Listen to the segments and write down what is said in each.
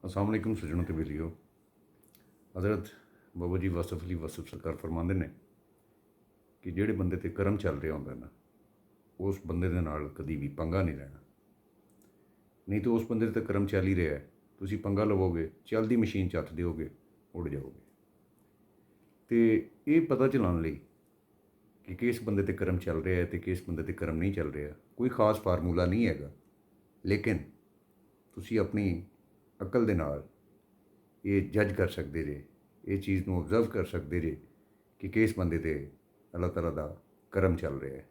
अस्सलाम वालेकुम सज्जनों ते बेलियो। हज़रत बाबा जी वासफ अली वासफ सरकार फरमाते हैं कि ਜਿਹੜੇ ਬੰਦੇ ਤੇ ਕਰਮ ਚੱਲ ਰਿਹਾ ਹੁੰਦਾ ਨਾ ਉਸ ਬੰਦੇ ਦੇ ਨਾਲ ਕਦੀ ਵੀ ਪੰਗਾ ਨਹੀਂ ਲੈਣਾ। ਨਹੀਂ ਤਾਂ ਉਸ ਬੰਦੇ ਤੇ ਕਰਮ ਚੱਲ ਹੀ ਰਿਹਾ ਹੈ, ਤੁਸੀਂ ਪੰਗਾ ਲਵੋਗੇ, ਚੱਲਦੀ ਮਸ਼ੀਨ 'ਚ ਹੱਥ ਦਿਓਗੇ, ਉੱਡ ਜਾਓਗੇ। ਤੇ ਇਹ ਪਤਾ ਚਲਾਉਣ ਲਈ ਕਿ ਕਿਸ ਬੰਦੇ ਤੇ ਕਰਮ ਚੱਲ ਰਿਹਾ ਹੈ ਤੇ ਕਿਸ ਬੰਦੇ ਤੇ ਕਰਮ ਨਹੀਂ ਚੱਲ ਰਿਹਾ, ਕੋਈ ਖਾਸ ਫਾਰਮੂਲਾ ਨਹੀਂ ਹੈਗਾ। ਲੇਕਿਨ ਤੁਸੀਂ ਆਪਣੀ ਅਕਲ ਦੇ ਨਾਲ ਇਹ ਜੱਜ ਕਰ ਸਕਦੇ ਜੇ, ਇਹ ਚੀਜ਼ ਨੂੰ ਓਬਜ਼ਰਵ ਕਰ ਸਕਦੇ ਜੇ ਕਿ ਕਿਸ ਬੰਦੇ ਤੇ ਅੱਲਾਹ ਤਾਲਾ ਦਾ ਕਰਮ ਚੱਲ ਰਿਹਾ ਹੈ।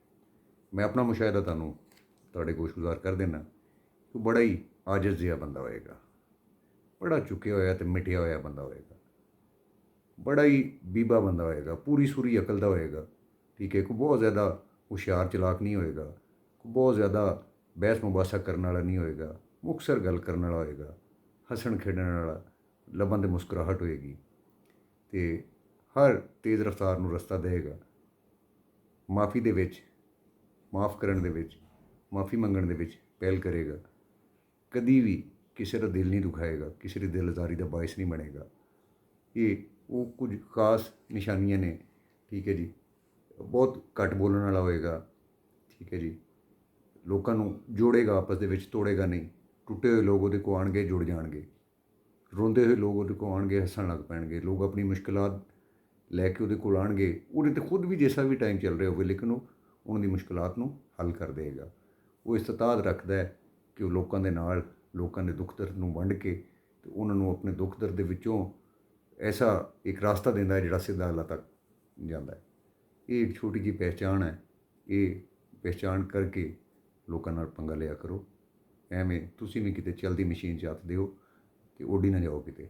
ਮੈਂ ਆਪਣਾ ਮੁਸ਼ਾਹਿਦਾ ਤੁਹਾਨੂੰ ਤੁਹਾਡੇ ਗੋਸ਼ਗੁਜ਼ਾਰ ਕਰ ਦੇਣਾ ਕਿ ਬੜਾ ਹੀ ਆਜਜ਼ ਜਿਹਾ ਬੰਦਾ ਹੋਏਗਾ, ਬੜਾ ਝੁਕਿਆ ਹੋਇਆ ਅਤੇ ਮਿਟਿਆ ਹੋਇਆ ਬੰਦਾ ਹੋਏਗਾ, ਬੜਾ ਹੀ ਬੀਬਾ ਬੰਦਾ ਹੋਏਗਾ, ਪੂਰੀ ਸੂਰੀ ਅਕਲ ਦਾ ਹੋਏਗਾ। ਠੀਕ ਹੈ, ਕੋਈ ਬਹੁਤ ਜ਼ਿਆਦਾ ਹੁਸ਼ਿਆਰ ਚਲਾਕ ਨਹੀਂ ਹੋਏਗਾ, ਕੋਈ ਬਹੁਤ ਜ਼ਿਆਦਾ ਬਹਿਸ ਮੁਬਾਸਾ ਕਰਨ ਵਾਲਾ ਨਹੀਂ ਹੋਏਗਾ, ਮੁਕਤਸਰ ਗੱਲ ਕਰਨ ਵਾਲਾ ਹੋਏਗਾ, ਹੱਸਣ ਖੇਡਣ ਵਾਲਾ, ਲੱਭਾਂ 'ਤੇ ਮੁਸਕਰਾਹਟ ਹੋਏਗੀ ਅਤੇ ਹਰ ਤੇਜ਼ ਰਫ਼ਤਾਰ ਨੂੰ ਰਸਤਾ ਦੇਵੇਗਾ। ਮਾफ़ੀ ਦੇ ਵਿੱਚ, ਮਾफ़ ਕਰਨ ਦੇ ਵਿੱਚ, ਮਾफ़ੀ ਮੰਗਣ ਦੇ ਵਿੱਚ ਪਹਿਲ ਕਰੇਗਾ। ਕਦੀ ਵੀ ਕਿਸੇ ਦਾ ਦਿਲ ਨਹੀਂ ਦੁਖਾਏਗਾ, ਕਿਸੇ ਦੀ ਦਿਲ ਆਜ਼ਾਰੀ ਦਾ ਬਾਇਸ ਨਹੀਂ ਬਣੇਗਾ। ਇਹ ਉਹ ਕੁਝ ਖਾਸ ਨਿਸ਼ਾਨੀਆਂ ਨੇ। ਠੀਕ ਹੈ ਜੀ, ਬਹੁਤ ਘੱਟ ਬੋਲਣ ਵਾਲਾ ਹੋਏਗਾ। ਠੀਕ ਹੈ ਜੀ, ਲੋਕਾਂ ਨੂੰ ਜੋੜੇਗਾ, ਆਪਸ ਦੇ ਵਿੱਚ ਤੋੜੇਗਾ ਨਹੀਂ। ਟੁੱਟੇ ਹੋਏ ਲੋਕ ਉਹਦੇ ਕੋਲ ਆਉਣਗੇ, ਜੁੜ ਜਾਣਗੇ। ਰੋਂਦੇ ਹੋਏ ਲੋਕ ਉਹਦੇ ਕੋਲ ਆਉਣਗੇ, ਹੱਸਣ ਲੱਗ ਪੈਣਗੇ। ਲੋਕ ਆਪਣੀ ਮੁਸ਼ਕਿਲਾਤ ਲੈ ਕੇ ਉਹਦੇ ਕੋਲ ਆਉਣਗੇ, ਉਹਦੇ 'ਤੇ ਖੁਦ ਵੀ ਜਿਸਾ ਵੀ ਟਾਈਮ ਚੱਲ ਰਿਹਾ ਹੋਵੇ, ਲੇਕਿਨ ਉਹ ਉਹਨਾਂ ਦੀ ਮੁਸ਼ਕਿਲਾਤ ਨੂੰ ਹੱਲ ਕਰ ਦੇਗਾ। ਉਹ ਇਸਤਤਾਦ ਰੱਖਦਾ ਹੈ ਕਿ ਉਹ ਲੋਕਾਂ ਦੇ ਨਾਲ, ਲੋਕਾਂ ਦੇ ਦੁੱਖ ਦਰਦ ਨੂੰ ਵੰਡ ਕੇ ਅਤੇ ਉਹਨਾਂ ਨੂੰ ਆਪਣੇ ਦੁੱਖ ਦਰਦ ਦੇ ਵਿੱਚੋਂ ਐਸਾ ਇੱਕ ਰਾਸਤਾ ਦਿੰਦਾ ਹੈ ਜਿਹੜਾ ਸਿੱਧਾ ਅੱਲਾਹ ਤੱਕ ਜਾਂਦਾ ਹੈ। ਇਹ ਇੱਕ ਛੋਟੀ ਜਿਹੀ ਪਹਿਚਾਣ ਹੈ। ਇਹ ਪਹਿਚਾਣ ਕਰਕੇ ਲੋਕਾਂ ਨਾਲ ਪੰਗਾ ਲਿਆ ਕਰੋ। ਐਵੇਂ ਤੁਸੀਂ ਵੀ ਕਿਤੇ ਚਲਦੀ ਮਸ਼ੀਨ 'ਚ ਹੱਥ ਦਿਓ ਕਿ ਉੱਡ ਹੀ ਨਾ ਜਾਓ ਕਿਤੇ।